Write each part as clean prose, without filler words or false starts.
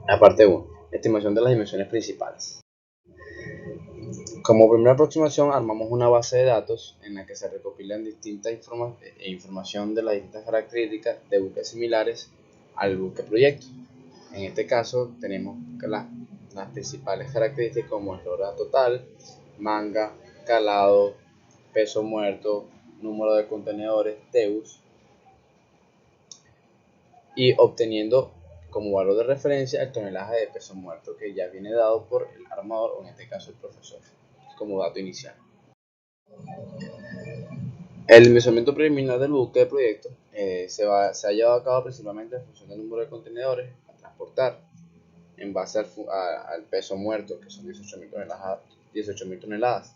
La parte 1. Estimación de las dimensiones principales. Como primera aproximación, armamos una base de datos en la que se recopilan distintas información de las distintas características de buques similares al buque proyecto. En este caso, tenemos las principales características como eslora total, manga, calado, peso muerto, número de contenedores, TEUs, y obteniendo como valor de referencia el tonelaje de peso muerto que ya viene dado por el armador o en este caso el profesor como dato inicial. El mesuramiento preliminar del buque de proyecto se ha llevado a cabo principalmente en función del número de contenedores a transportar en base al peso muerto, que son 18.000 toneladas.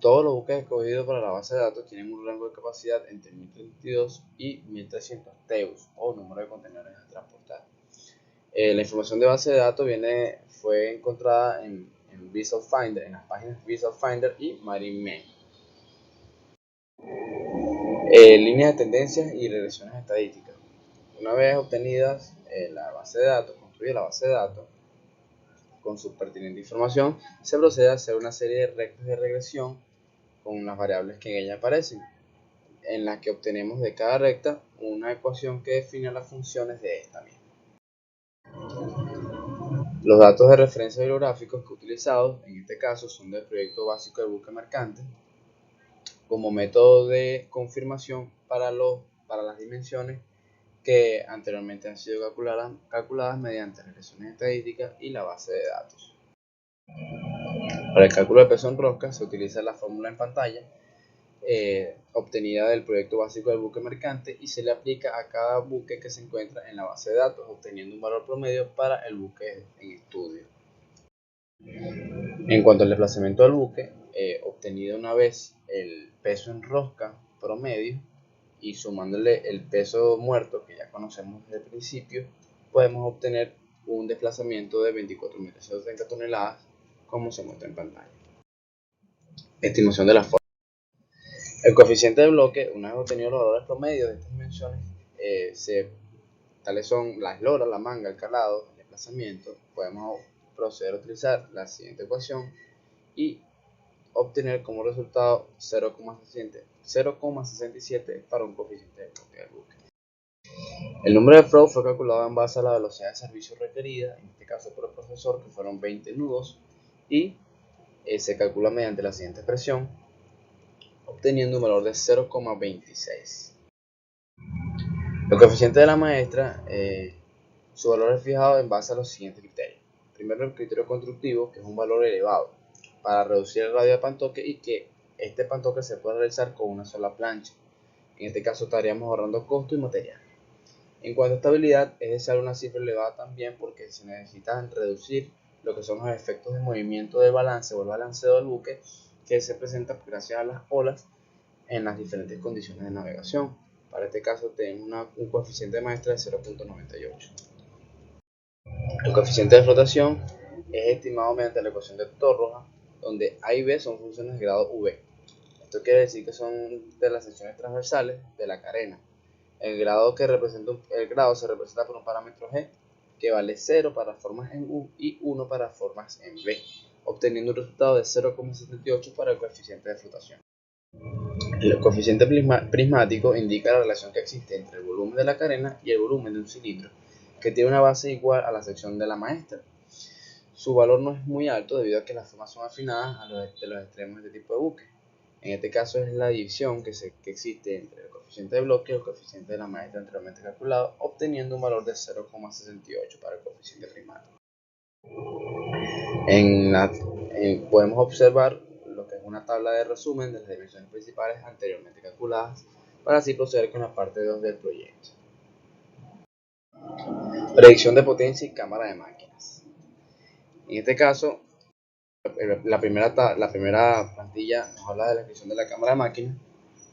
Todos los buques escogidos para la base de datos tienen un rango de capacidad entre 1032 y 1300 TEUs o número de contenedores a transportar. La información de base de datos fue encontrada en Vessel Finder, en las páginas Vessel Finder y Marine Main. Líneas de tendencias y regresiones estadísticas. Una vez obtenidas la base de datos, construida la base de datos con su pertinente información, se procede a hacer una serie de rectas de regresión con las variables que en ella aparecen, en las que obtenemos de cada recta una ecuación que define las funciones de esta misma. Los datos de referencia bibliográficos que utilizados en este caso son del proyecto básico del buque mercante como método de confirmación para las dimensiones que anteriormente han sido calculadas mediante regresiones estadísticas y la base de datos. Para el cálculo de peso en rosca se utiliza la fórmula en pantalla obtenida del proyecto básico del buque mercante y se le aplica a cada buque que se encuentra en la base de datos, obteniendo un valor promedio para el buque en estudio. En cuanto al desplazamiento del buque, obtenido una vez el peso en rosca promedio y sumándole el peso muerto que ya conocemos desde el principio, podemos obtener un desplazamiento de 24.330 toneladas como se muestra en pantalla. Estimación de la forma. El coeficiente de bloque, una vez obtenido los valores promedios de estas dimensiones, tales son la eslora, la manga, el calado, el desplazamiento, podemos proceder a utilizar la siguiente ecuación y obtener como resultado 0,67 para un coeficiente de bloque del buque. El número de flow fue calculado en base a la velocidad de servicio requerida, en este caso por el profesor, que fueron 20 nudos, y se calcula mediante la siguiente expresión, obteniendo un valor de 0,26. El coeficiente de la maestra, su valor es fijado en base a los siguientes criterios. Primero, el criterio constructivo, que es un valor elevado para reducir el radio de pantoque y que este pantoque se puede realizar con una sola plancha. En este caso estaríamos ahorrando costo y material. En cuanto a estabilidad, es deseable una cifra elevada también porque se necesitan reducir lo que son los efectos de movimiento del balance o el balanceo del buque que se presenta gracias a las olas en las diferentes condiciones de navegación. Para este caso tenemos un coeficiente de maestra de 0,98. El coeficiente de flotación es estimado mediante la ecuación de Torroja, donde A y B son funciones de grado V. Esto quiere decir que son de las secciones transversales de la carena. El grado se representa por un parámetro G que vale 0 para formas en U y 1 para formas en V, obteniendo un resultado de 0,78 para el coeficiente de flotación. El coeficiente prismático indica la relación que existe entre el volumen de la carena y el volumen de un cilindro, que tiene una base igual a la sección de la maestra. Su valor no es muy alto debido a que las formas son afinadas de los extremos de este tipo de buque. En este caso es la división que existe entre el coeficiente de bloque y el coeficiente de la maestra anteriormente calculado, obteniendo un valor de 0,68 para el coeficiente prismático. Podemos observar lo que es una tabla de resumen de las dimensiones principales anteriormente calculadas para así proceder con la parte 2 del proyecto. Predicción de potencia y cámara de máquinas. En este caso, la primera plantilla nos habla de la descripción de la cámara de máquinas,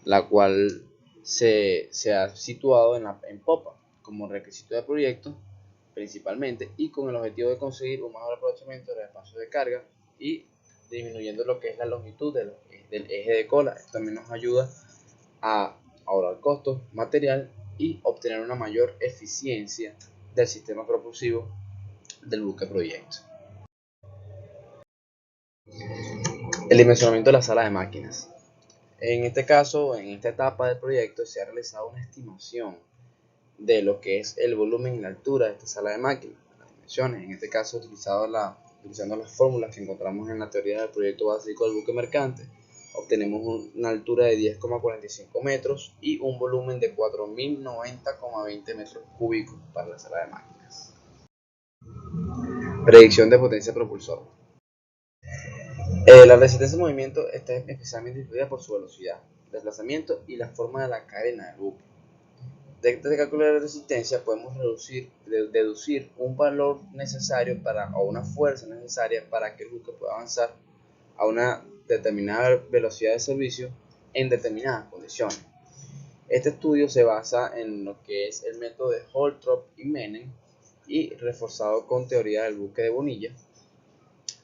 la cual se ha situado en popa como requisito de proyecto principalmente y con el objetivo de conseguir un mejor aprovechamiento del espacio de carga y disminuyendo lo que es la longitud del eje de cola. Esto también nos ayuda a ahorrar costos, material y obtener una mayor eficiencia del sistema propulsivo del buque proyecto. El dimensionamiento de la sala de máquinas. En este caso, en esta etapa del proyecto, se ha realizado una estimación de lo que es el volumen y la altura de esta sala de máquinas, las dimensiones. En este caso, utilizando las fórmulas que encontramos en la teoría del proyecto básico del buque mercante, obtenemos una altura de 10,45 metros y un volumen de 4.090,20 metros cúbicos para la sala de máquinas. Predicción de potencia propulsora. La resistencia al movimiento está especialmente influida por su velocidad, desplazamiento y la forma de la cadena del buque. De este cálculo de resistencia podemos deducir un valor necesario o una fuerza necesaria para que el buque pueda avanzar a una determinada velocidad de servicio en determinadas condiciones. Este estudio se basa en lo que es el método de Holtrop y Mennen y reforzado con teoría del buque de Bonilla,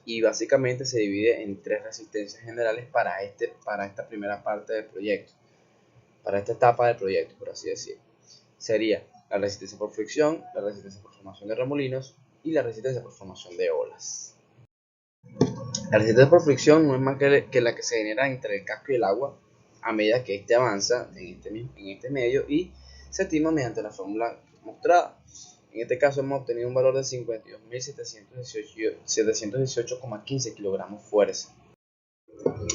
y básicamente se divide en tres resistencias generales para esta primera parte del proyecto, para esta etapa del proyecto, por así decirlo. Sería la resistencia por fricción, la resistencia por formación de remolinos y la resistencia por formación de olas. La resistencia por fricción no es más que la que se genera entre el casco y el agua a medida que éste avanza en este medio, y se estima mediante la fórmula mostrada. En este caso hemos obtenido un valor de 52.718,15 kilogramos fuerza.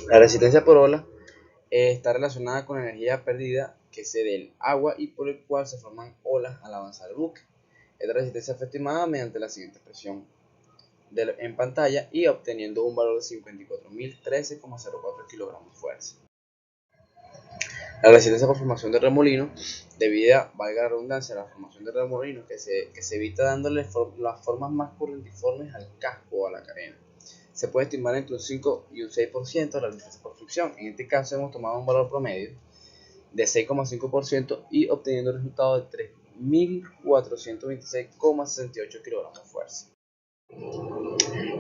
La resistencia por ola está relacionada con la energía perdida que cede del agua y por el cual se forman olas al avanzar el buque. Esta resistencia fue estimada mediante la siguiente expresión en pantalla y obteniendo un valor de 54.013,04 kilogramos fuerza. La resistencia por formación de remolino, debido, valga la redundancia, a la formación de remolino que se evita dándole las formas más correntiformes al casco o a la cadena. Se puede estimar entre un 5 y un 6% de la resistencia por fricción. En este caso hemos tomado un valor promedio de 6,5% y obteniendo el resultado de 3.426,68 kilogramos de fuerza.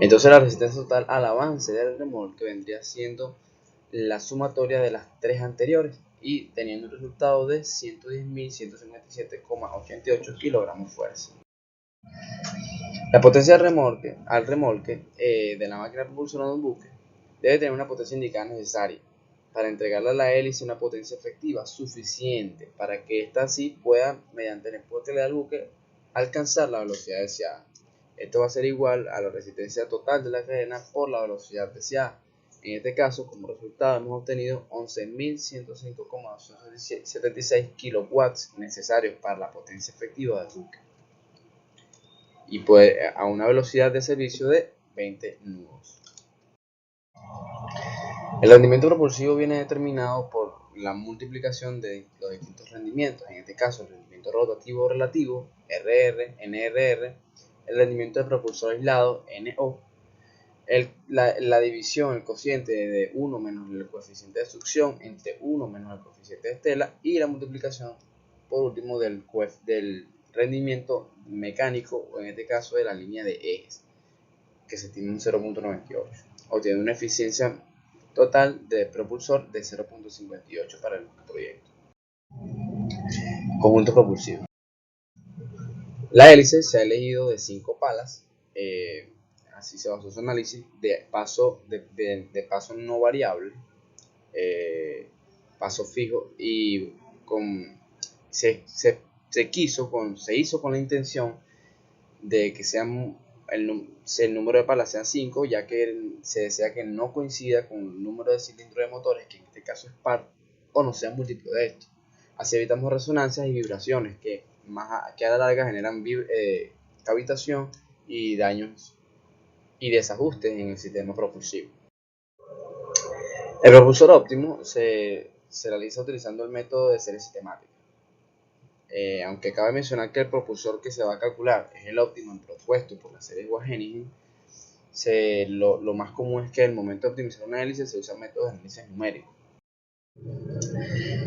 Entonces la resistencia total al avance del remolque vendría siendo la sumatoria de las tres anteriores y teniendo un resultado de 110.157,88 kilogramos de fuerza. La potencia al remolque de la máquina propulsora de un buque debe tener una potencia indicada necesaria para entregarle a la hélice una potencia efectiva suficiente para que ésta así pueda, mediante el empuje que le da al buque, alcanzar la velocidad deseada. Esto va a ser igual a la resistencia total de la cadena por la velocidad deseada. En este caso, como resultado, hemos obtenido 11.105,76 kilowatts necesarios para la potencia efectiva del buque, y puede a una velocidad de servicio de 20 nudos. El rendimiento propulsivo viene determinado por la multiplicación de los distintos rendimientos, en este caso el rendimiento rotativo relativo, RR, NRR, el rendimiento de propulsor aislado, NO, la división, el cociente de 1 menos el coeficiente de succión entre 1 menos el coeficiente de estela, y la multiplicación por último del rendimiento mecánico, o en este caso de la línea de ejes, que se estima en 0.98, obtiene una eficiencia total de propulsor de 0.58 para el proyecto. Conjunto propulsivo. La hélice se ha elegido de 5 palas, así se basó su análisis, de paso no variable, paso fijo, y se hizo con la intención de que el número de palas sea 5, ya que se desea que no coincida con el número de cilindros de motores, que en este caso es par, o no sea múltiplo de esto. Así evitamos resonancias y vibraciones que a la larga generan cavitación y daños y desajustes en el sistema propulsivo. El propulsor óptimo se realiza utilizando el método de serie sistemática. Aunque cabe mencionar que el propulsor que se va a calcular es el óptimo propuesto por la serie Wageningen, lo más común es que al momento de optimizar una hélice se usa métodos de análisis numérico.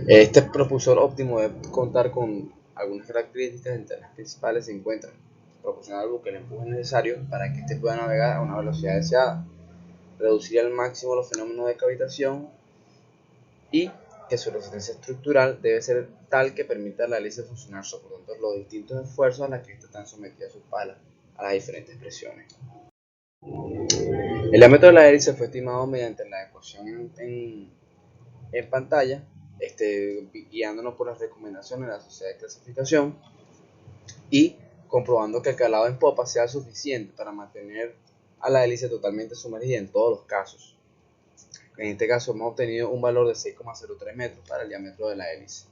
Este propulsor óptimo debe contar con algunas características, entre las principales se encuentran: proporcionar al buque el empuje necesario para que éste pueda navegar a una velocidad deseada, reducir al máximo los fenómenos de cavitación y que su resistencia estructural debe ser tal que permita a la hélice funcionar soportando los distintos esfuerzos a los que ésta está sometida a sus palas a las diferentes presiones. El diámetro de la hélice fue estimado mediante la ecuación en pantalla, guiándonos por las recomendaciones de la sociedad de clasificación y comprobando que el calado en popa sea suficiente para mantener a la hélice totalmente sumergida en todos los casos. En este caso hemos obtenido un valor de 6,03 metros para el diámetro de la hélice.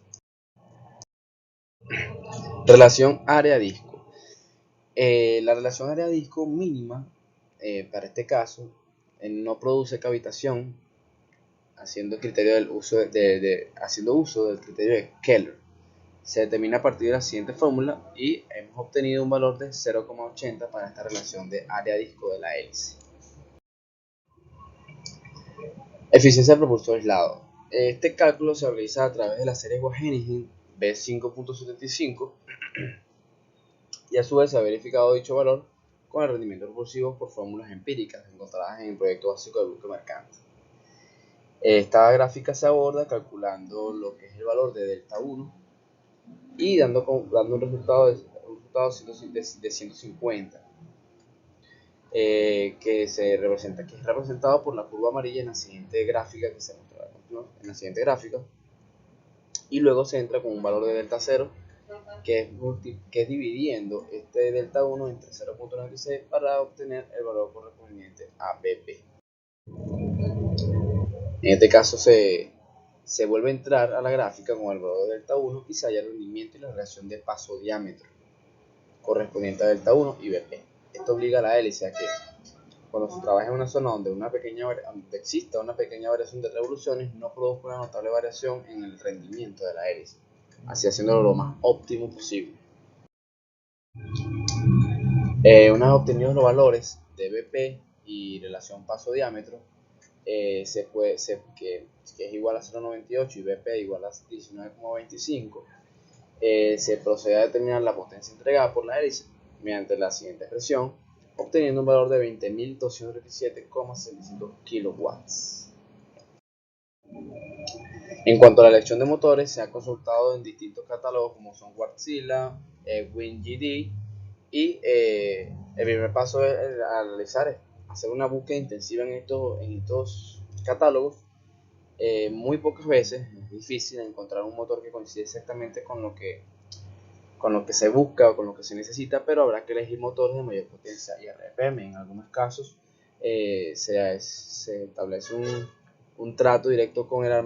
Relación área-disco. La relación área-disco mínima para este caso no produce cavitación, haciendo uso del criterio de Keller. Se determina a partir de la siguiente fórmula y hemos obtenido un valor de 0,80 para esta relación de área-disco de la hélice. Eficiencia del propulsor aislado. Este cálculo se realiza a través de la serie Wageningen B5.75 y a su vez se ha verificado dicho valor con el rendimiento propulsivo por fórmulas empíricas encontradas en el proyecto básico de buque mercante. Esta gráfica se aborda calculando lo que es el valor de delta 1 y dando un resultado de 150, que es representado por la curva amarilla en la siguiente gráfica que se mostrará en la siguiente gráfica, y luego se entra con un valor de delta 0 que es dividiendo este delta 1 entre 0.96 para obtener el valor correspondiente a BP. En este caso se vuelve a entrar a la gráfica con el valor de delta 1 y se halla el rendimiento y la relación de paso-diámetro correspondiente a delta 1 y BP. Esto obliga a la hélice a que cuando se trabaja en una zona donde exista una pequeña variación de revoluciones, no produzca una notable variación en el rendimiento de la hélice, así haciéndolo lo más óptimo posible. Una vez obtenidos los valores de BP y relación paso-diámetro, que es igual a 0,98 y BP igual a 19,25, se procede a determinar la potencia entregada por la hélice mediante la siguiente expresión, obteniendo un valor de 20.237,65 kilowatts. En cuanto a la elección de motores, se ha consultado en distintos catálogos como son Wärtsilä, WinGD, y el primer paso es hacer una búsqueda intensiva en estos catálogos. Muy pocas veces es difícil encontrar un motor que coincide exactamente con lo que se busca o con lo que se necesita, pero habrá que elegir motores de mayor potencia y RPM. En algunos casos se establece un trato directo con la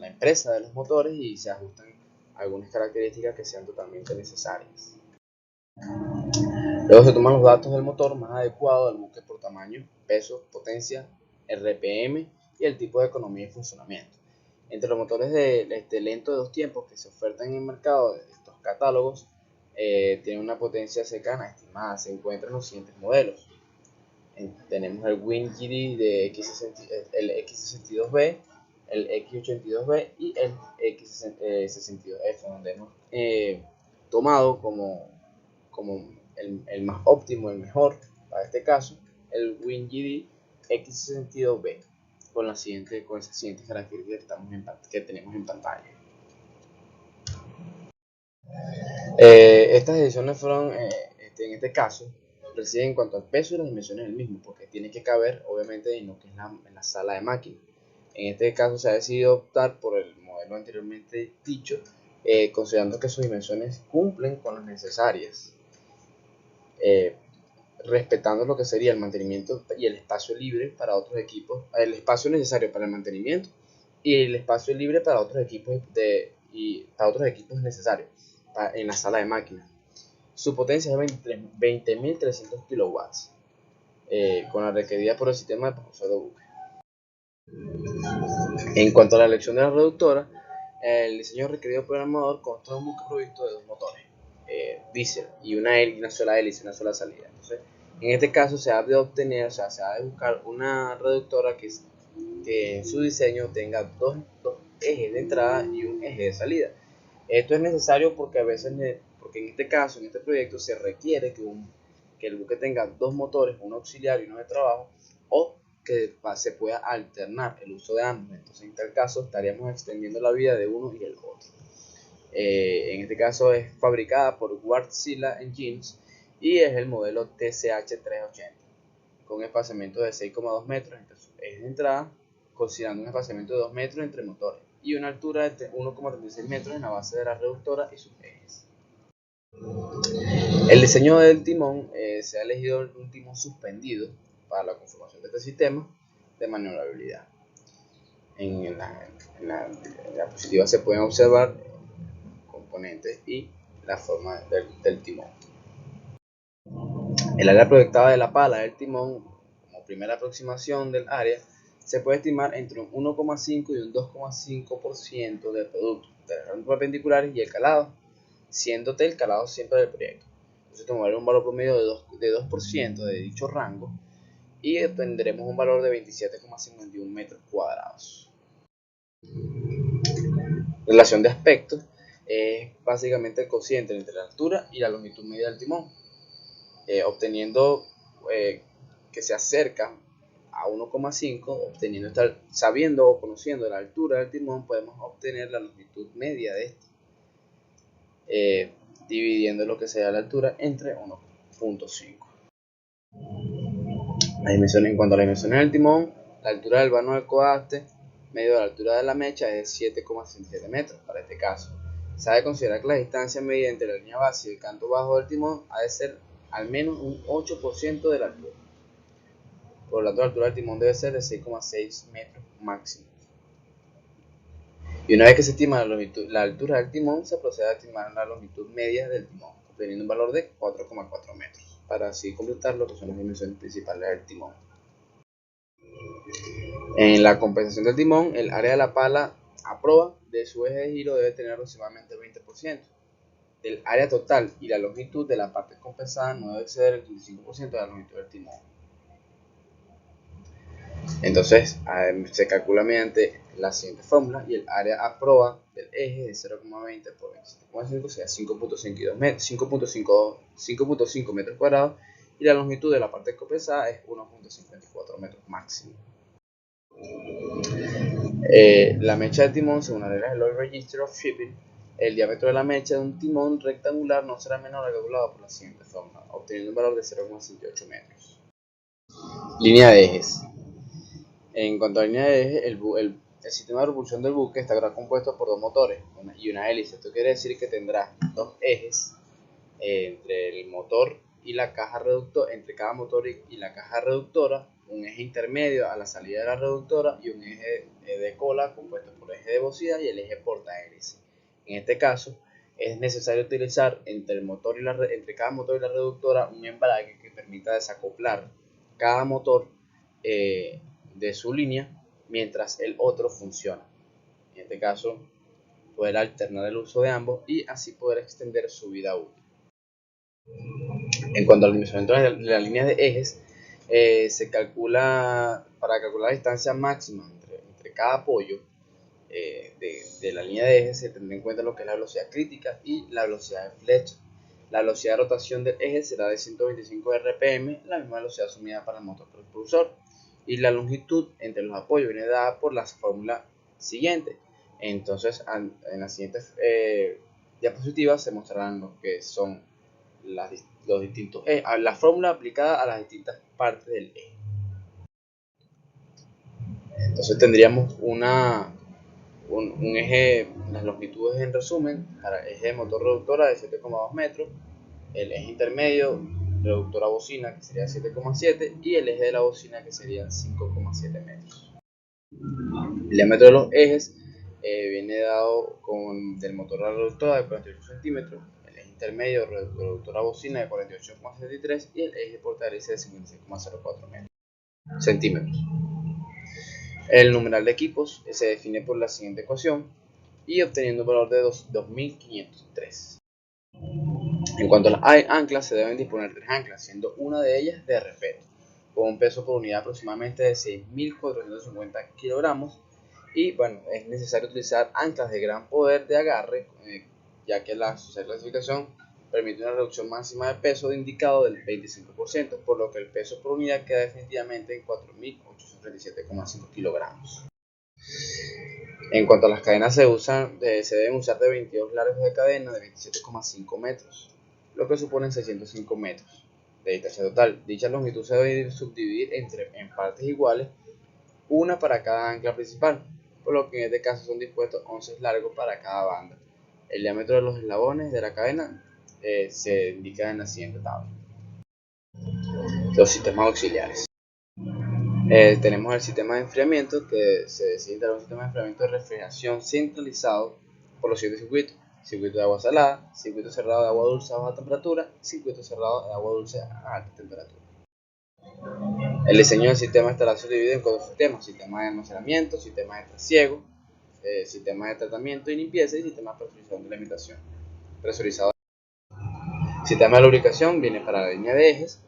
empresa de los motores y se ajustan algunas características que sean totalmente necesarias. Luego se toman los datos del motor más adecuado al buque por tamaño, peso, potencia, RPM y el tipo de economía y funcionamiento. Entre los motores de lento de 2 tiempos que se ofertan en el mercado de estos catálogos, tienen una potencia cercana estimada. Se encuentran los siguientes modelos. Tenemos el WinGD el X62B, el X82B y el X62F, donde hemos tomado como el más óptimo, el mejor para este caso, el WinGD X62B con esas siguientes características que tenemos en pantalla. Estas decisiones fueron, en este caso, residen en cuanto al peso y las dimensiones del mismo, porque tiene que caber obviamente en lo que es en la sala de máquina. En este caso se ha decidido optar por el modelo anteriormente dicho, considerando que sus dimensiones cumplen con las necesarias, respetando lo que sería el mantenimiento y el espacio libre para otros equipos, el espacio necesario para el mantenimiento y el espacio libre para otros equipos necesarios en la sala de máquinas. Su potencia es 20.300 kilowatts, con la requerida por el sistema de propulsor de buque. En cuanto a la elección de la reductora, el diseño requerido por el armador consta de un buque provisto de 2 motores diésel y una sola hélice, una sola salida. Entonces, en este caso se ha de buscar una reductora que en su diseño tenga dos ejes de entrada y un eje de salida. Esto es necesario porque en este caso, en este proyecto, se requiere que el buque tenga 2 motores, uno auxiliar y uno de trabajo, o que se pueda alternar el uso de ambos. Entonces, en tal caso, estaríamos extendiendo la vida de uno y el otro. En este caso es fabricada por Wärtsilä Engines y es el modelo TCH380 con un espaciamiento de 6,2 metros entre sus ejes de entrada, considerando un espaciamiento de 2 metros entre motores y una altura de 1,36 metros en la base de la reductora y sus ejes. El diseño del timón se ha elegido un timón suspendido para la conformación de este sistema de maniobrabilidad. En la diapositiva se pueden observar componentes y la forma del timón. El área proyectada de la pala del timón, como primera aproximación del área, se puede estimar entre un 1,5 y un 2,5% del producto de los rangos perpendiculares y el calado, siendo el calado siempre del proyecto. Entonces tomaremos un valor promedio de 2% de dicho rango y obtendremos un valor de 27,51 metros cuadrados. Relación de aspecto es básicamente el cociente entre la altura y la longitud media del timón, obteniendo que se acerca a 1,5, sabiendo o conociendo la altura del timón, podemos obtener la longitud media de este, dividiendo lo que sea la altura entre 1,5. En cuanto a las dimensiones del timón, la altura del vano del coaste medio de la altura de la mecha es 7,67 metros para este caso. Se ha de considerar que la distancia media entre la línea base y el canto bajo del timón ha de ser al menos un 8% de la altura. Por lo tanto, la altura del timón debe ser de 6,6 metros máximo. Y una vez que se estima la altura del timón, se procede a estimar la longitud media del timón, obteniendo un valor de 4,4 metros, para así completar lo que son las dimensiones principales del timón. En la compensación del timón, el área de la pala a proa de su eje de giro debe tener aproximadamente el 20% del área total, y la longitud de la parte compensada no debe exceder el 25% de la longitud del timón. Entonces se calcula mediante la siguiente fórmula, y el área a proa del eje de 0,20 por 27,5 sea 5,5 metros cuadrados, y la longitud de la parte compensada es 1,54 metros máximo. La mecha del timón, según las reglas del Oil Register of Shipping, el diámetro de la mecha de un timón rectangular no será menor al calculado por la siguiente fórmula, obteniendo un valor de 0,68 metros. Línea de ejes. En cuanto a la línea de ejes, el sistema de propulsión del buque estará compuesto por dos motores y una hélice. Esto quiere decir que tendrá dos ejes entre el motor y la caja reductora, entre cada motor y la caja reductora, un eje intermedio a la salida de la reductora y un eje de cola compuesto por el eje de bocina y el eje portahélice. En este caso, es necesario utilizar entre cada motor y la reductora un embrague que permita desacoplar cada motor de su línea mientras el otro funciona. En este caso, poder alternar el uso de ambos y así poder extender su vida útil. En cuanto al dimensionamiento de la línea de ejes, para calcular la distancia máxima entre cada apoyo de la línea de ejes, se tendrá en cuenta lo que es la velocidad crítica y la velocidad de flecha. La velocidad de rotación del eje será de 125 rpm, la misma velocidad asumida para el motor propulsor. Y la longitud entre los apoyos viene dada por la fórmula siguiente. Entonces, en las siguientes diapositivas se mostrarán lo que son los distintos la fórmula aplicada a las distintas partes del eje. Entonces tendríamos un eje, las longitudes en resumen, para el eje de motor reductora de 7,2 metros, el eje intermedio reductora bocina que sería 7,7 y el eje de la bocina que serían 5,7 metros. El diámetro de los ejes viene dado del motor a la reductora de 48 centímetros, el eje intermedio reductora bocina de 48,73 y el eje portahélice de 56,04 centímetros. El numeral de equipos se define por la siguiente ecuación y obteniendo un valor de 2503. En cuanto a las anclas, se deben disponer 3 anclas, siendo una de ellas de repeto, con un peso por unidad aproximadamente de 6.450 kilogramos. Y bueno, es necesario utilizar anclas de gran poder de agarre, ya que la clasificación permite una reducción máxima de peso indicado del 25%, por lo que el peso por unidad queda definitivamente en 4.800 37,5 kilogramos. En cuanto a las cadenas, se deben usar de 22 largos de cadena de 27,5 metros, lo que supone 605 metros de distancia total. Dicha longitud se debe subdividir en partes iguales, una para cada ancla principal, por lo que en este caso son dispuestos 11 largos para cada banda. El diámetro de los eslabones de la cadena se indica en la siguiente tabla. Los sistemas auxiliares. Tenemos el sistema de enfriamiento, que se designa un sistema de enfriamiento de refrigeración centralizado por los siguientes circuitos: circuito de agua salada, circuito cerrado de agua dulce a baja temperatura, circuito cerrado de agua dulce a alta temperatura. El diseño del sistema estará subdividido en 4 sistemas: sistema de almacenamiento, sistema de trasiego, sistema de tratamiento y limpieza y sistema de presurización de alimentación. Sistema de lubricación viene para la línea de ejes,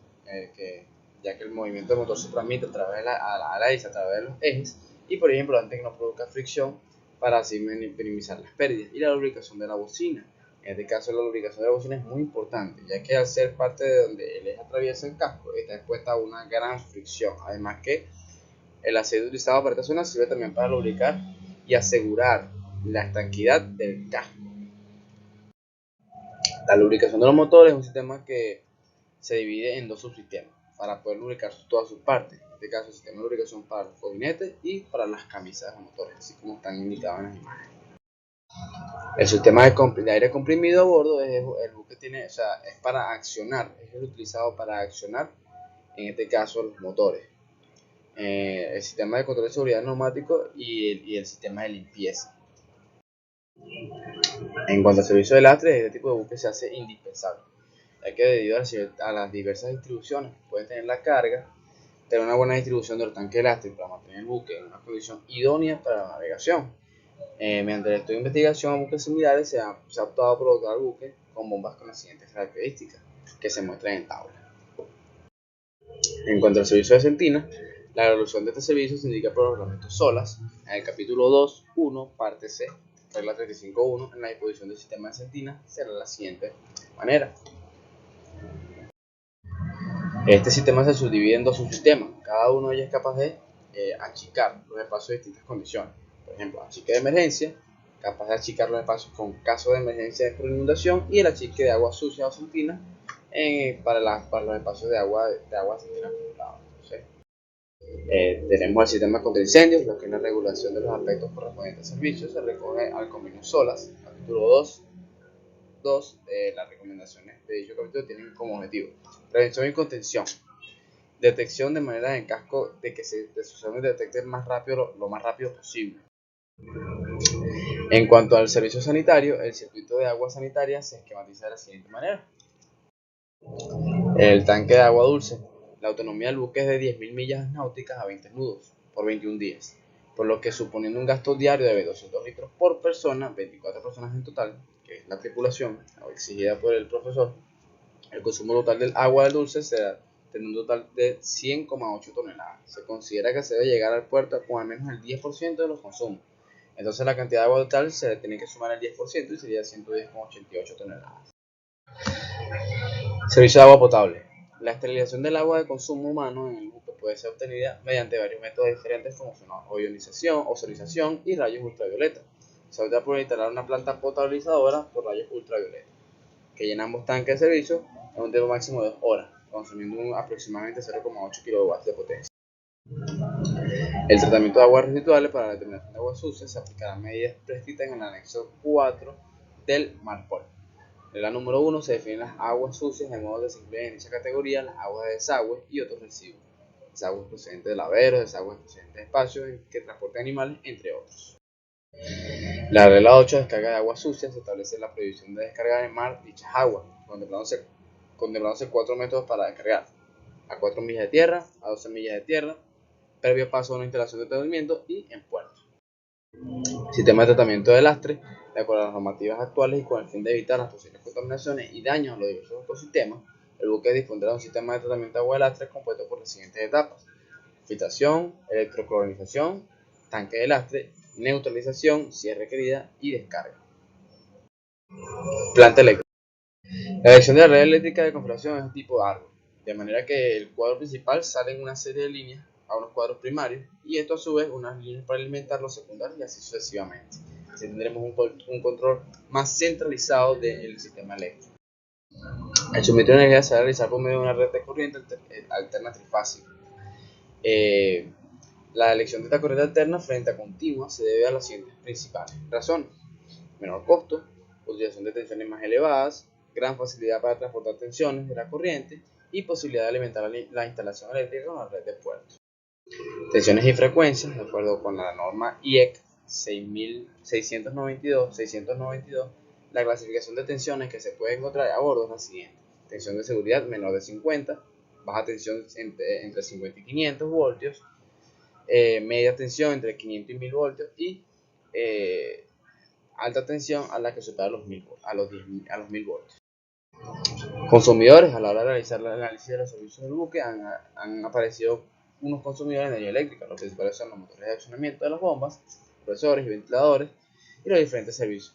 ya que el movimiento del motor se transmite a través de la hélice, a través de los ejes, y por ejemplo antes que no produzca fricción para así minimizar las pérdidas. Y la lubricación de la bocina. En este caso la lubricación de la bocina es muy importante, ya que al ser parte de donde el eje atraviesa el casco, está expuesta a una gran fricción. Además que el aceite utilizado para esta zona sirve también para lubricar y asegurar la estanquidad del casco. La lubricación de los motores es un sistema que se divide en 2 subsistemas para poder lubricar todas sus partes. En este caso, el sistema de lubricación para los cojinetes y para las camisas de los motores, así como están indicados en las imágenes. El sistema de aire comprimido a bordo es el buque tiene, es para accionar, es el utilizado para accionar, en este caso, los motores. El sistema de control de seguridad neumático y el sistema de limpieza. En cuanto al servicio de lastre, este tipo de buque se hace indispensable, ya que debido a las diversas distribuciones que pueden tener la carga, tener una buena distribución del tanque de lastre para mantener el buque en una condición idónea para la navegación. Mediante el estudio de investigación a buques similares se ha optado por dotar al buque con bombas con las siguientes características que se muestran en tabla. En cuanto al servicio de sentina, la resolución de este servicio se indica por el reglamento SOLAS en el capítulo 2.1, parte C, regla 35.1. En la disposición del sistema de sentina será de la siguiente manera. Este sistema se subdivide en 2 subsistemas. Cada uno de ellos es capaz de achicar los espacios de distintas condiciones. Por ejemplo, achique de emergencia, capaz de achicar los espacios con caso de emergencia por inundación, y el achique de agua sucia o sentina para los espacios de agua sentina acumulada. Tenemos el sistema contra incendios, lo que es la regulación de los aspectos correspondientes al servicio. Se recoge al convenio SOLAS, capítulo 2. Las recomendaciones de dicho capítulo tienen como objetivo: prevención y contención, detección de manera en casco de que se detecte lo más rápido posible. En cuanto al servicio sanitario, el circuito de agua sanitaria se esquematiza de la siguiente manera. El tanque de agua dulce. La autonomía del buque es de 10.000 millas náuticas a 20 nudos por 21 días, por lo que suponiendo un gasto diario de 200 litros por persona, 24 personas en total, que es la tripulación exigida por el profesor, el consumo total del agua dulce será teniendo un total de 100,8 toneladas. Se considera que se debe llegar al puerto con al menos el 10% de los consumos. Entonces la cantidad de agua total se le tiene que sumar el 10% y sería 110,88 toneladas. Servicio de agua potable. La esterilización del agua de consumo humano en el buque puede ser obtenida mediante varios métodos diferentes, como son ionización, ozonización y rayos ultravioleta. Se opta por instalar una planta potabilizadora por rayos ultravioleta, que llena ambos tanques de servicio en un tiempo máximo de 2 horas, consumiendo aproximadamente 0,8 kW de potencia. El tratamiento de aguas residuales para la determinación de aguas sucias se aplicarán medidas prescritas en el anexo 4 del MARPOL. En la número 1 se definen las aguas sucias de modo que se incluyen en dicha categoría las aguas de desagüe y otros residuos, desagües procedentes de laveros, desagües procedentes de espacios que transporten animales, entre otros. La regla 8, descarga de aguas sucias, se establece la prohibición de descargar en mar dichas aguas, contemplándose 4 métodos para descargar: a 4 millas de tierra, a 12 millas de tierra, previo paso a una instalación de tratamiento y en puerto. Sistema de tratamiento de lastre. De acuerdo a las normativas actuales y con el fin de evitar las posibles contaminaciones y daños a los diversos ecosistemas, el buque dispondrá de un sistema de tratamiento de agua de lastre compuesto por las siguientes etapas: filtración, electroclorinización, tanque de lastre, neutralización, si es requerida, y descarga. Planta eléctrica. La elección de la red eléctrica de configuración es de tipo árbol, de manera que el cuadro principal sale en una serie de líneas a unos cuadros primarios y esto a su vez unas líneas para alimentar los secundarios y así sucesivamente. Así tendremos un control más centralizado del sistema eléctrico. El suministro de energía se va a realizar por medio de una red de corriente alterna trifásica. La elección de esta corriente alterna frente a continua se debe a las siguientes principales razones: menor costo, utilización de tensiones más elevadas, gran facilidad para transportar tensiones de la corriente y posibilidad de alimentar la instalación eléctrica con la red de puertos. Tensiones y frecuencias, de acuerdo con la norma IEC 692, la clasificación de tensiones que se puede encontrar a bordo es la siguiente: tensión de seguridad menor de 50, baja tensión entre 50 y 500 voltios, media tensión entre 500 y 1000 voltios y alta tensión a la que supera los 1000 voltios. Consumidores: a la hora de realizar el análisis de los servicios del buque han aparecido unos consumidores de energía eléctrica. Los principales son los motores de accionamiento de las bombas, compresores y ventiladores y los diferentes servicios.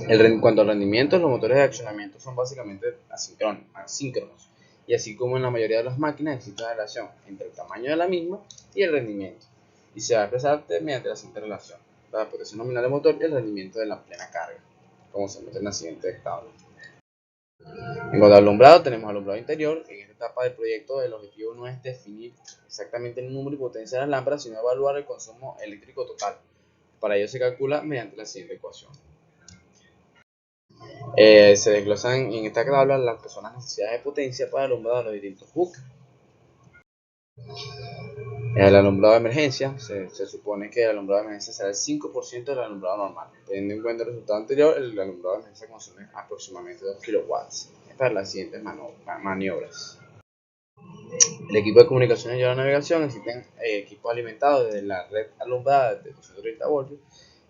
En cuanto al rendimiento, los motores de accionamiento son básicamente asíncronos, y así como en la mayoría de las máquinas existe una relación entre el tamaño de la misma y el rendimiento, y se va a expresar mediante la siguiente relación: la potencia nominal del motor y el rendimiento de la plena carga, como se muestra en la siguiente tabla. En cuanto al alumbrado, tenemos alumbrado interior. En esta etapa del proyecto el objetivo no es definir exactamente el número y potencia de las lámparas, sino evaluar el consumo eléctrico total. Para ello se calcula mediante la siguiente ecuación. Se desglosan en esta tabla las que son las necesidades de potencia para el alumbrado de los distintos buques. El alumbrado de emergencia, se supone que el alumbrado de emergencia será el 5% del alumbrado normal. Teniendo en cuenta el resultado anterior, el alumbrado de emergencia consume aproximadamente 2 kW para las siguientes maniobras. El equipo de comunicaciones y la navegación existen equipos alimentados desde la red alumbrada de 230 voltios,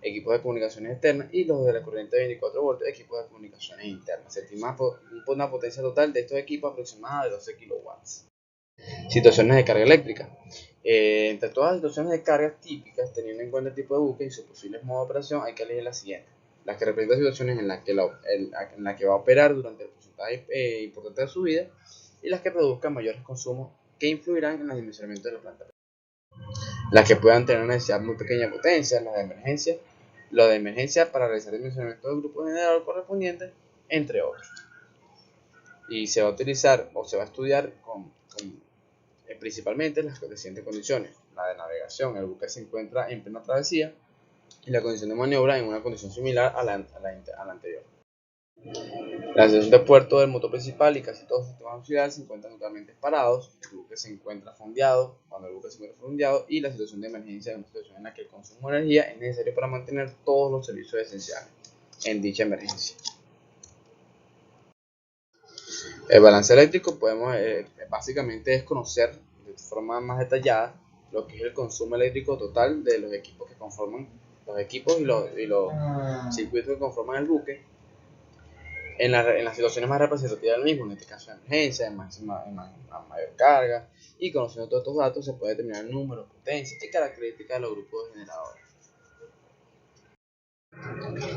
equipos de comunicaciones externas y los de la corriente de 24 voltios, equipos de comunicaciones internas. Se estima una potencia total de estos equipos aproximada de 12 kW. Situaciones de carga eléctrica. Entre todas las situaciones de carga típicas, teniendo en cuenta el tipo de buque y sus posibles modos de operación, hay que elegir las siguientes: las que representan situaciones en las que va a operar durante el porcentaje importante de su vida, y las que produzcan mayores consumos que influirán en el dimensionamiento de la planta. Las que puedan tener una necesidad muy pequeña de potencia, las de emergencia para realizar el dimensionamiento del grupo generador correspondiente, entre otros. Y se va a utilizar o se va a estudiar principalmente las siguientes condiciones: la de navegación, el buque se encuentra en plena travesía, y la condición de maniobra en una condición similar a la anterior. La situación de puerto del motor principal y casi todos los sistemas auxiliares se encuentran totalmente parados, el buque se encuentra fondeado, y la situación de emergencia es una situación en la que el consumo de energía es necesario para mantener todos los servicios esenciales en dicha emergencia. El balance eléctrico básicamente es conocer de forma más detallada lo que es el consumo eléctrico total de los equipos que conforman y los circuitos que conforman el buque en las situaciones más representativas del mismo, en este caso de emergencia, de mayor carga, y conociendo todos estos datos se puede determinar el número, potencia y características de los grupos de generadores.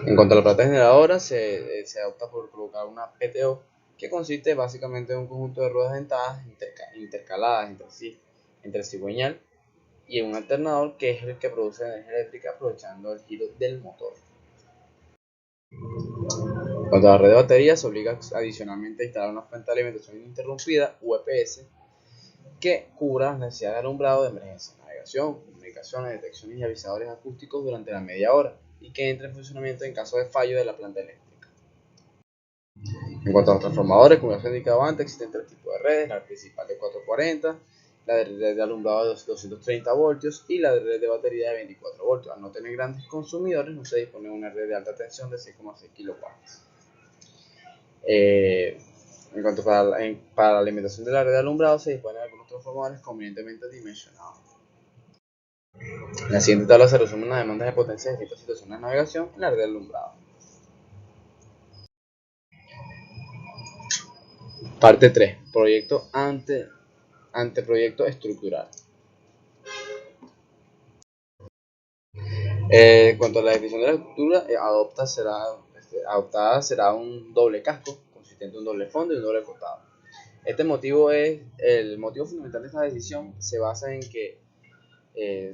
En cuanto a la planta generadora, se opta por colocar una PTO, que consiste básicamente en un conjunto de ruedas dentadas intercaladas entre cigüeñal y un alternador, que es el que produce energía eléctrica aprovechando el giro del motor. En cuanto a la red de baterías, se obliga adicionalmente a instalar una fuente de alimentación ininterrumpida, UPS, que cubra las necesidades de alumbrado de emergencia, navegación, comunicaciones, detecciones y avisadores acústicos durante la media hora, y que entre en funcionamiento en caso de fallo de la planta eléctrica. En cuanto a los transformadores, como ya se ha indicado antes, existen tres tipos de redes: la principal de 440, la de red de alumbrado de 230 voltios y la de red de batería de 24 voltios. Al no tener grandes consumidores, no se dispone de una red de alta tensión de 6,6 kW. En cuanto para la alimentación de la red de alumbrado, se dispone de algunos transformadores convenientemente dimensionados. En la siguiente tabla se resumen las demandas de potencia de distintas situaciones de navegación en la red de alumbrado. Parte 3. Proyecto anteproyecto estructural. En cuanto a la definición de la estructura, adoptada será un doble casco, consistente en un doble fondo y un doble costado. El motivo fundamental de esta decisión se basa en que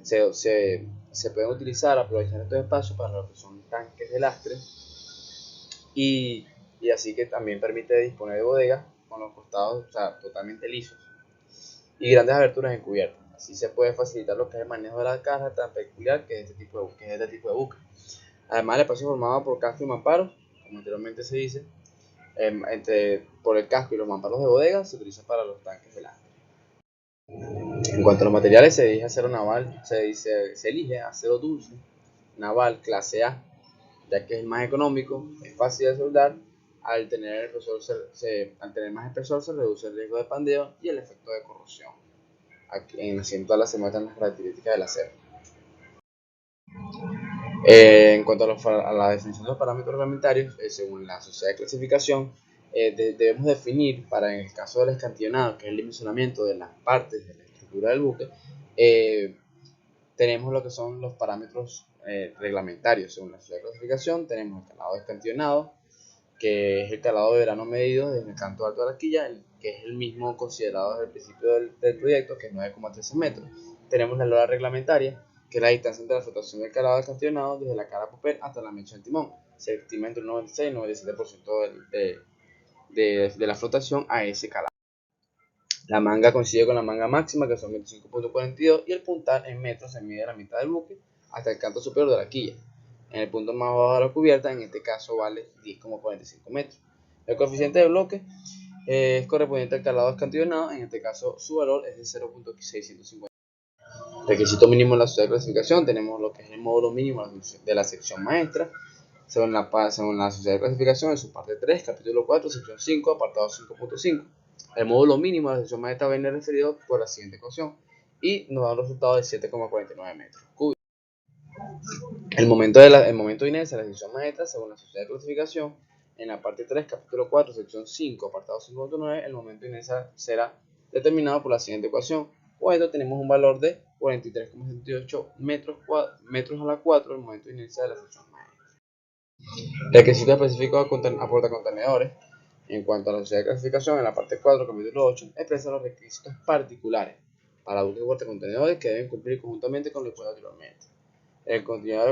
se pueden aprovechar estos espacios para lo que son tanques de lastre y así que también permite disponer de bodegas con los costados, o sea, totalmente lisos y grandes aberturas encubiertas. Así se puede facilitar lo que es el manejo de la carga tan peculiar que es este tipo de buque. Además, el espacio formado por casco y mamparos, como anteriormente se dice, por el casco y los mamparos de bodega se utiliza para los tanques de lastre. En cuanto a los materiales, se elige acero naval, se elige acero dulce naval clase A, ya que es el más económico, es fácil de soldar. Al tener más espesor se reduce el riesgo de pandeo y el efecto de corrosión. Aquí en la siguiente tabla se muestran las características del acero. En cuanto a la definición de los parámetros reglamentarios, según la sociedad de clasificación, debemos definir, para en el caso del escantionado, que es el dimensionamiento de las partes de la estructura del buque, tenemos lo que son los parámetros reglamentarios. Según la sociedad de clasificación, tenemos el calado escantionado, que es el calado de verano medido desde el canto alto de la quilla, que es el mismo considerado desde el principio del proyecto, que es 9,13 metros. Tenemos la lora reglamentaria, que es la distancia entre la flotación del calado escantionado desde la cara popper hasta la mecha del timón. Se estima entre un 96 y 97% de la flotación a ese calado. La manga coincide con la manga máxima, que son 25,42, y el puntal en metros se mide la mitad del buque hasta el canto superior de la quilla. En el punto más bajo de la cubierta, en este caso vale 10,45 metros. El coeficiente de bloque es correspondiente al calado escantionado, en este caso su valor es de 0,650. Requisito mínimo en la sociedad de clasificación, tenemos lo que es el módulo mínimo de la sección maestra, según la sociedad de clasificación en su parte 3, capítulo 4, sección 5, apartado 5.5. El módulo mínimo de la sección maestra viene referido por la siguiente ecuación y nos da un resultado de 7,49 metros cúbicos. El momento de inercia de la sección maestra, según la sociedad de clasificación, en la parte 3, capítulo 4, sección 5, apartado 5.9, el momento de inercia será determinado por la siguiente ecuación. Cuando tenemos un valor de 43,78 metros a la 4, el momento de inercia de la sección maestra. Requisitos específicos a portacontenedores. En cuanto a la sociedad de clasificación, en la parte 4, capítulo 8, expresa los requisitos particulares para buques portacontenedores que deben cumplir conjuntamente con lo expuesto anteriormente. El escantionado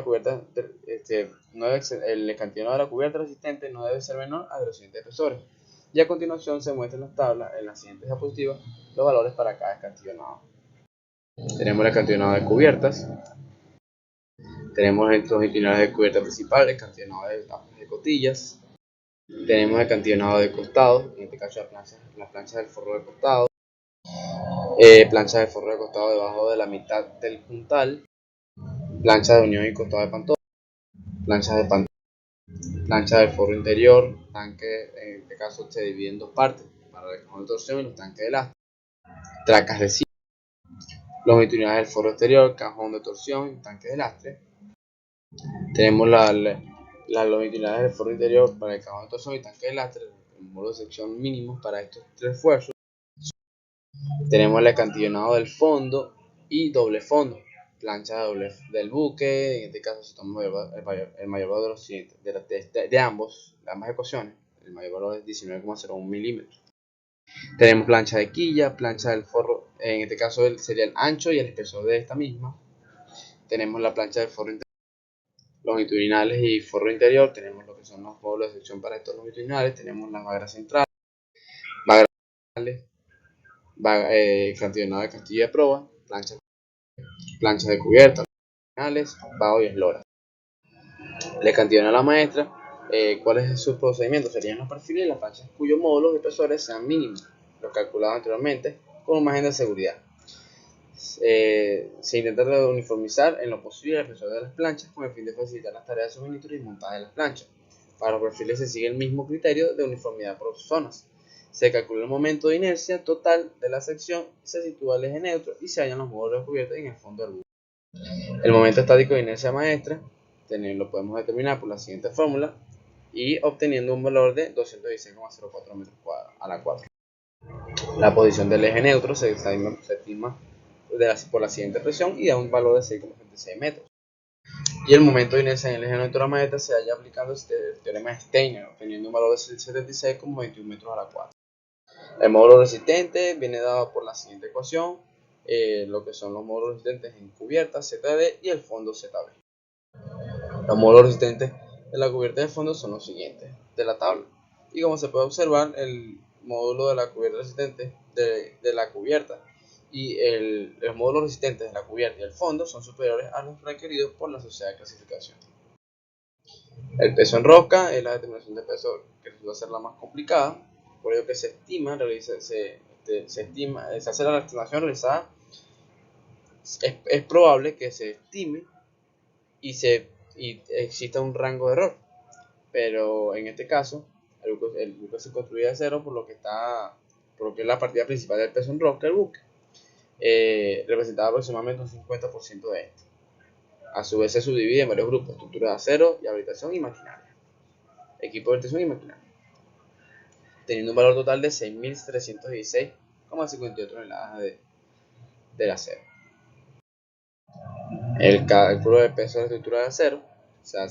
de la cubierta resistente no debe ser menor a los siguientes espesores. Y a continuación se muestran las tablas en las siguientes diapositivas los valores para cada escantionado. Tenemos el escantionado de cubiertas, tenemos los itinerarios de cubierta principal, el escantionado de cotillas, tenemos el escantionado de costado, en este caso las planchas del forro de costado, planchas del forro de costado debajo de la mitad del puntal, planchas de unión y costado de pantoja, planchas de pantoja, plancha del forro interior, tanque, en este caso se divide en dos partes, para el cajón de torsión y los tanques de lastre, tracas de cima, longitudinales del forro exterior, cajón de torsión y tanque de lastre. Tenemos las longitudinales del forro interior para el cajón de torsión y tanque de lastre, en modo de sección mínimos para estos tres esfuerzos. Tenemos el acantilonado del fondo y doble fondo, plancha del buque, en este caso se toma el mayor valor de los siguientes, de ambas ecuaciones, el mayor valor es 19,01 milímetros. Tenemos plancha de quilla, plancha del forro, en este caso sería el ancho y el espesor de esta misma. Tenemos la plancha del forro interior, longitudinales y forro interior, tenemos lo que son los módulos de sección para estos longitudinales, tenemos las bagras centrales, bagras cantilonado de castilla de proa, planchas de cubierta, bajo y eslora. Le cantilonado a la maestra, ¿cuál es su procedimiento? Serían los perfiles y las planchas cuyos módulos y espesores sean mínimos, los calculados anteriormente, con un margen de seguridad. Se intenta uniformizar en lo posible el espesor de las planchas con el fin de facilitar las tareas de suministro y montaje de las planchas. Para los perfiles se sigue el mismo criterio de uniformidad por zonas. Se calcula el momento de inercia total de la sección, se sitúa el eje neutro y se hallan los módulos de cubierta en el fondo del buque. El momento estático de inercia maestra lo podemos determinar por la siguiente fórmula y obteniendo un valor de 216,04 metros cuadrados a la 4. La posición del eje neutro se estima por la siguiente presión y da un valor de 6,36 metros. Y el momento de inercia en el eje neutro a la maestra se halla aplicando el teorema de Steiner, obteniendo un valor de 76,21 metros a la 4. El módulo resistente viene dado por la siguiente ecuación, lo que son los módulos resistentes en cubierta ZD y el fondo ZB. Los módulos resistentes de la cubierta y el fondo son los siguientes de la tabla. Y como se puede observar, el módulo de la cubierta resistente de la cubierta y los módulos resistentes de la cubierta y el fondo son superiores a los requeridos por la sociedad de clasificación. El peso en rosca es la determinación de peso que resulta ser la más complicada, por ello que se hace la estimación realizada. Es probable que se estime y exista un rango de error, pero en este caso el buque se construye de cero, por lo que es la partida principal del peso en rosca del buque, representaba aproximadamente un 50% de este. A su vez se subdivide en varios grupos: estructura de acero y habilitación y maquinaria, equipo de vertición y maquinaria, teniendo un valor total de 6.316,52 toneladas de acero. El cálculo del peso de la estructura de acero se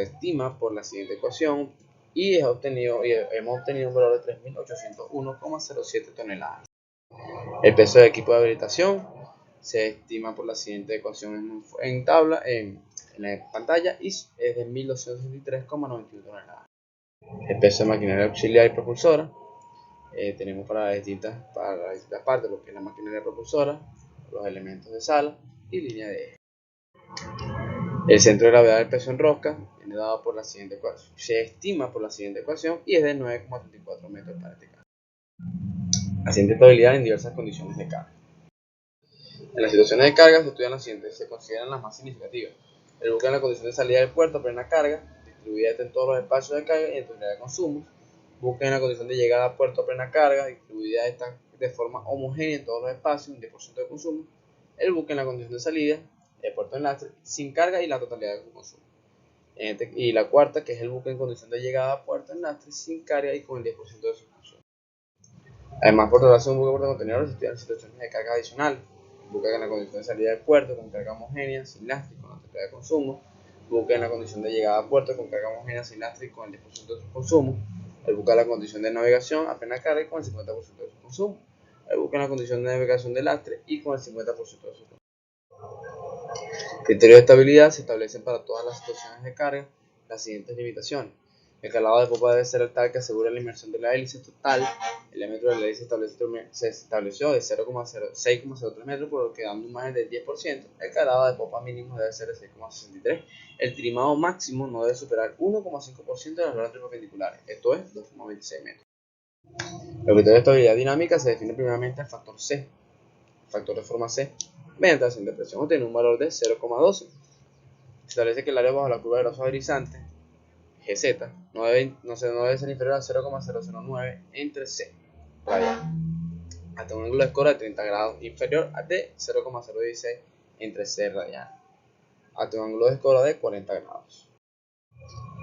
estima por la siguiente ecuación y hemos obtenido un valor de 3.801,07 toneladas. El peso del equipo de habilitación se estima por la siguiente ecuación en la pantalla y es de 1.263,91 toneladas. El peso de maquinaria auxiliar y propulsora, tenemos para las distintas partes lo que es la maquinaria propulsora, los elementos de sala y línea de eje. El centro de gravedad del peso en rosca viene dado por la siguiente ecuación. Se estima por la siguiente ecuación y es de 9,34 metros para este caso. La siguiente estabilidad en diversas condiciones de carga. En las situaciones de carga se estudian las siguientes, se consideran las más significativas. El buque en la condición de salida del puerto a plena carga, distribuida en todos los espacios de carga y en totalidad de consumos. Buque en la condición de llegada a puerto a plena carga, distribuida de forma homogénea en todos los espacios, un 10% de consumo. El buque en la condición de salida del puerto en lastre, sin carga y la totalidad de consumo. Y la cuarta, que es el buque en condición de llegada a puerto en lastre, sin carga y con el 10% de su consumo. Además, por tratarse de un buque portacontenedores, se estudian situaciones de carga adicionales. Buque en la condición de salida del puerto con carga homogénea, sin lastre y con la totalidad de consumo. Buque en la condición de llegada a puerto con carga homogénea, sin lastre y con el 10% de su consumo. El buque en la condición de navegación a plena carga y con el 50% de su consumo. El buque en la condición de navegación de lastre y con el 50% de su consumo. Criterios de estabilidad: se establecen para todas las situaciones de carga las siguientes limitaciones. El calado de popa debe ser tal que asegure la inmersión de la hélice total. El diámetro de la hélice se estableció de 6,03 metros, por lo que dando un margen del 10%. El calado de popa mínimo debe ser de 6,63. El trimado máximo no debe superar 1,5% de las lonas perpendiculares, esto es 2,26 metros. Los criterios de estabilidad dinámica se define primeramente el factor C, el factor de forma C, mediante la siguiente presión obtiene un valor de 0,12. Se establece que el área bajo la curva de graso aerizante, GZ, no debe ser inferior a 0,009 entre C radial, hasta un ángulo de escora de 30 grados inferior a de 0,016 entre C radial, hasta un ángulo de escora de 40 grados.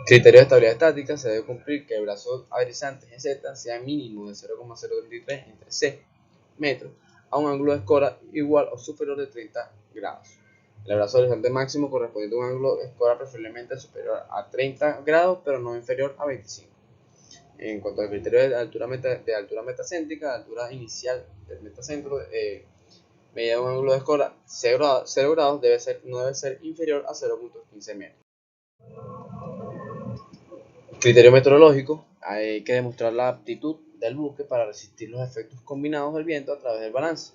Criterio de estabilidad estática: se debe cumplir que el brazo aerizante GZ sea mínimo de 0,033 entre C metros a un ángulo de escora igual o superior de 30 grados. El brazo horizonte máximo correspondiente a un ángulo de escora preferiblemente superior a 30 grados, pero no inferior a 25. En cuanto al criterio de altura metacéntrica, la altura inicial del metacentro medida un ángulo de escora 0 grados no debe ser inferior a 0,15 metros. Criterio meteorológico: hay que demostrar la aptitud del buque para resistir los efectos combinados del viento a través del balance.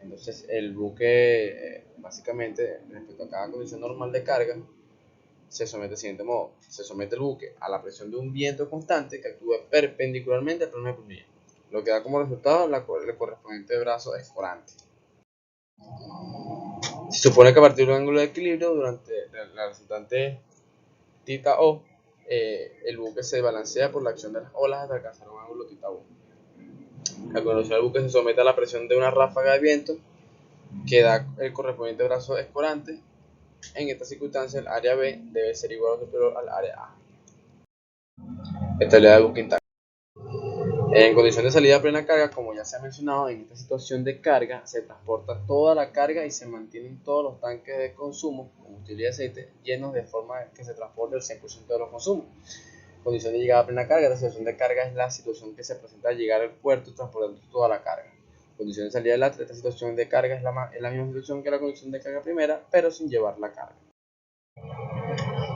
Entonces el buque, básicamente, respecto a cada condición normal de carga, se somete del siguiente modo: se somete el buque a la presión de un viento constante que actúe perpendicularmente al plano de crujía, lo que da como resultado el correspondiente brazo escorante. Se supone que a partir de un ángulo de equilibrio durante la resultante θ O, el buque se balancea por la acción de las olas hasta alcanzar un ángulo θ U. Al conocer el buque se somete a la presión de una ráfaga de viento que da el correspondiente brazo escorante. En esta circunstancia, el área B debe ser igual o superior al área A. Estabilidad del buque intacto. En condición de salida a plena carga, como ya se ha mencionado, en esta situación de carga se transporta toda la carga y se mantienen todos los tanques de consumo, combustible y aceite, llenos de forma que se transporte el 100% de los consumos. Condición de llegada a plena carga. La situación de carga es la situación que se presenta al llegar al puerto transportando toda la carga. Condición de salida del lastre. Esta situación de carga es la misma situación que la condición de carga primera, pero sin llevar la carga.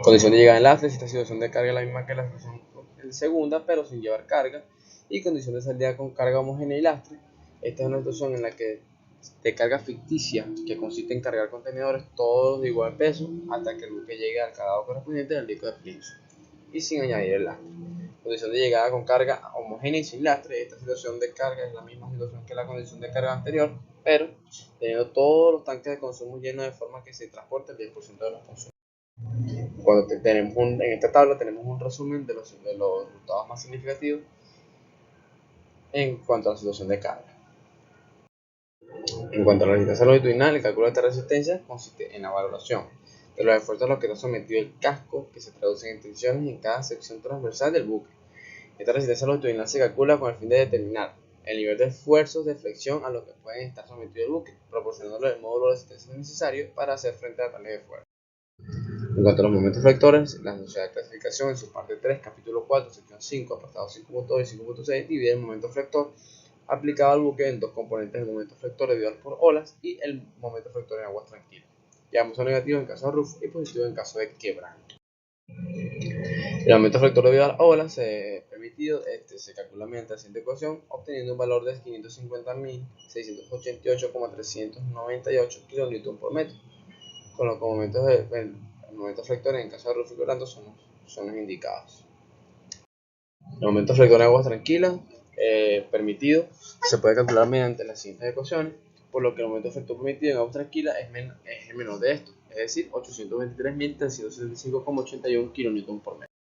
Condición de llegada del lastre. Esta situación de carga es la misma que la situación segunda, pero sin llevar carga. Y condición de salida con carga homogénea y lastre. Esta es una situación en la que de carga ficticia, que consiste en cargar contenedores todos de igual peso hasta que el buque llegue al calado correspondiente del disco de Plinth y sin añadir el lastre. Condición de llegada con carga homogénea y sin lastre. Esta situación de carga es la misma situación que la condición de carga anterior, pero teniendo todos los tanques de consumo llenos de forma que se transporte el 10% de los consumos. Cuando tenemos en esta tabla tenemos un resumen de los resultados más significativos en cuanto a la situación de carga. En cuanto a la resistencia longitudinal, el cálculo de esta resistencia consiste en la valoración de los esfuerzos a los que está sometido el casco, que se traducen en tensiones en cada sección transversal del buque. Esta resistencia longitudinal se calcula con el fin de determinar el nivel de esfuerzos de flexión a los que pueden estar sometido el buque, proporcionándole el módulo de resistencia necesario para hacer frente a tales esfuerzos. En cuanto a los momentos flectores, la sociedad de clasificación en su parte 3, capítulo 4, sección 5, apartados 5.2 y 5.6 divide el momento flector aplicado al buque en dos componentes: el momento flector debido por olas y el momento flector en aguas tranquilas, que ambos son negativos en caso de rufo y positivos en caso de quebranto. El momento flector debido a las olas permitido se calcula mediante la siguiente ecuación, obteniendo un valor de 550.688,398 kN por metro, con los momentos momentos flectores en caso de rufo y quebranto son los indicados. El momento flector en aguas tranquilas permitido se puede calcular mediante las siguientes ecuaciones, por lo que el momento flector permitido en aguas tranquilas es el menor de esto, es decir, 823.375,81 kN por metro.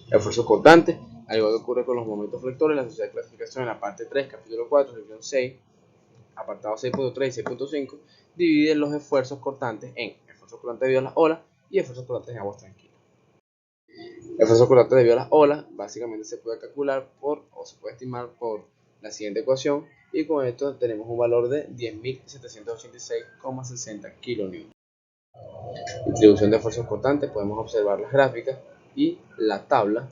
El esfuerzo cortante, al igual que ocurre con los momentos flectores, la sociedad de clasificación en la parte 3, capítulo 4, sección 6, apartados 6.3 y 6.5, divide los esfuerzos cortantes en esfuerzos cortantes debido a las olas y esfuerzos cortantes en aguas tranquilas. El esfuerzo cortante debido a las olas básicamente se puede calcular o se puede estimar por la siguiente ecuación, y con esto tenemos un valor de 10.786,60 kN. Distribución de esfuerzos cortantes, podemos observar las gráficas y la tabla.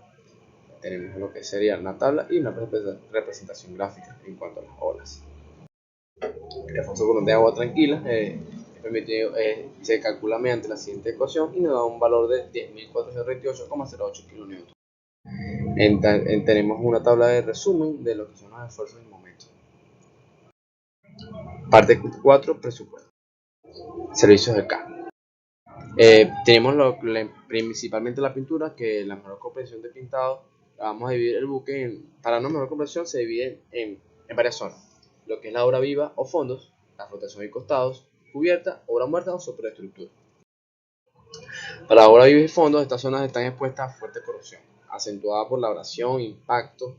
Tenemos lo que sería una tabla y una representación gráfica en cuanto a las olas. El esfuerzo cortante de agua tranquila se calcula mediante la siguiente ecuación y nos da un valor de 10.428,08 kN. Tenemos una tabla de resumen de lo que son los esfuerzos del momento. Parte 4, presupuesto. Servicios de casco. Tenemos principalmente la pintura, que la mejor comprensión de pintado vamos a dividir el buque para una mejor comprensión se divide en varias zonas: lo que es la obra viva o fondos, la flotación y costados, cubierta, obra muerta o superestructura. Para la obra viva y fondos, estas zonas están expuestas a fuerte corrosión, acentuada por la abrasión, impacto,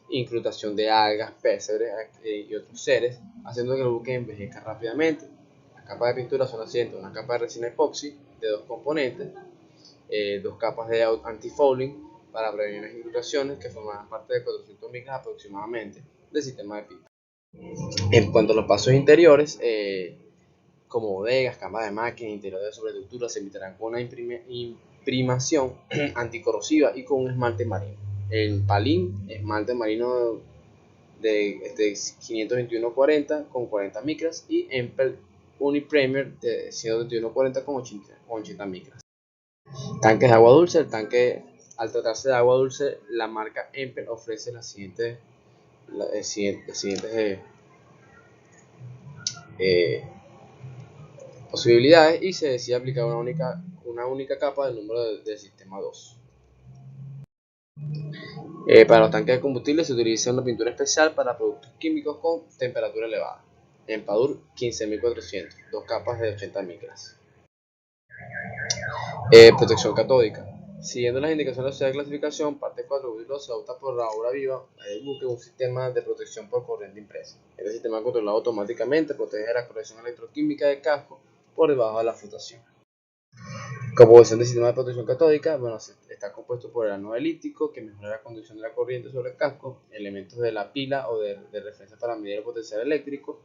incrustación de algas, peces y otros seres, haciendo que el buque envejezca rápidamente. Las capas de pintura son las siguientes: una capa de resina epoxi de 2 componentes, 2 capas de anti-fouling para prevenir las incrustaciones, que forman parte de 400 micras aproximadamente del sistema de pintura. En cuanto a los pasos interiores, como bodegas, cámaras de máquinas, interior de sobreestructura, se emitirán con una imprimación anticorrosiva y con un esmalte marino. El palín, esmalte marino de 521-40 con 40 micras, y Empel Uniprimer de 121-40 con 80 micras. Tanques de agua dulce. El tanque, al tratarse de agua dulce, la marca Empel ofrece las siguientes posibilidades, y se decide aplicar una única capa del número del sistema 2. Para los tanques de combustible se utiliza una pintura especial para productos químicos con temperatura elevada. Empadur 15400, 2 capas de 80 micras. Protección catódica. Siguiendo las indicaciones de la sociedad de clasificación, parte 4.2, se opta por la obra viva del buque un sistema de protección por corriente impresa. Este sistema controlado automáticamente protege la corrección electroquímica del casco por debajo de la flotación. Composición del sistema de protección catódica. Está compuesto por el ánodo elíptico, que mejora la conducción de la corriente sobre el casco, elementos de la pila o de referencia para medir el potencial eléctrico,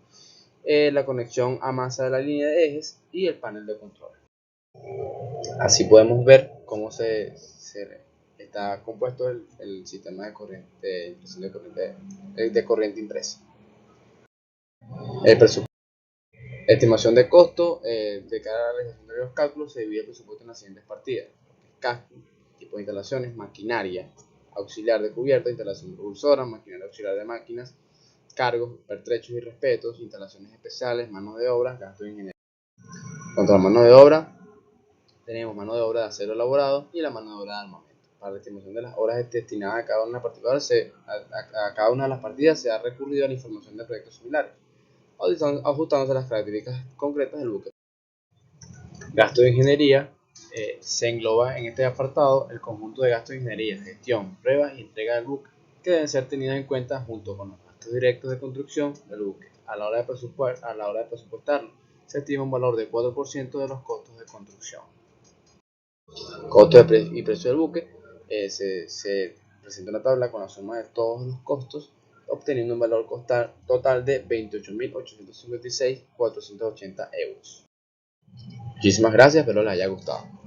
la conexión a masa de la línea de ejes y el panel de control. Así podemos ver cómo está está compuesto el sistema de corriente, de impresión de corriente impresa. El presupuesto. Estimación de costo de cada realización de los cálculos se divide el presupuesto en las siguientes partidas: gasto, tipo de instalaciones, maquinaria auxiliar de cubierta, instalación propulsora, maquinaria auxiliar de máquinas, cargos, pertrechos y respetos, instalaciones especiales, mano de obra, gasto de ingeniería. Contra la mano de obra, tenemos mano de obra de acero elaborado y la mano de obra de armamento. Para la estimación de las horas destinadas a cada una a cada una de las partidas se ha recurrido a la información de proyectos similares, ajustándose a las características concretas del buque. Gasto de ingeniería. Se engloba en este apartado el conjunto de gastos de ingeniería, gestión, pruebas y entrega del buque, que deben ser tenidas en cuenta junto con los gastos directos de construcción del buque. A la hora de presupuestarlo, se estima un valor de 4% de los costos de construcción. Costo y precio del buque. Se presenta una tabla con la suma de todos los costos, obteniendo un valor total de 28.856.480 euros. Muchísimas gracias, espero les haya gustado.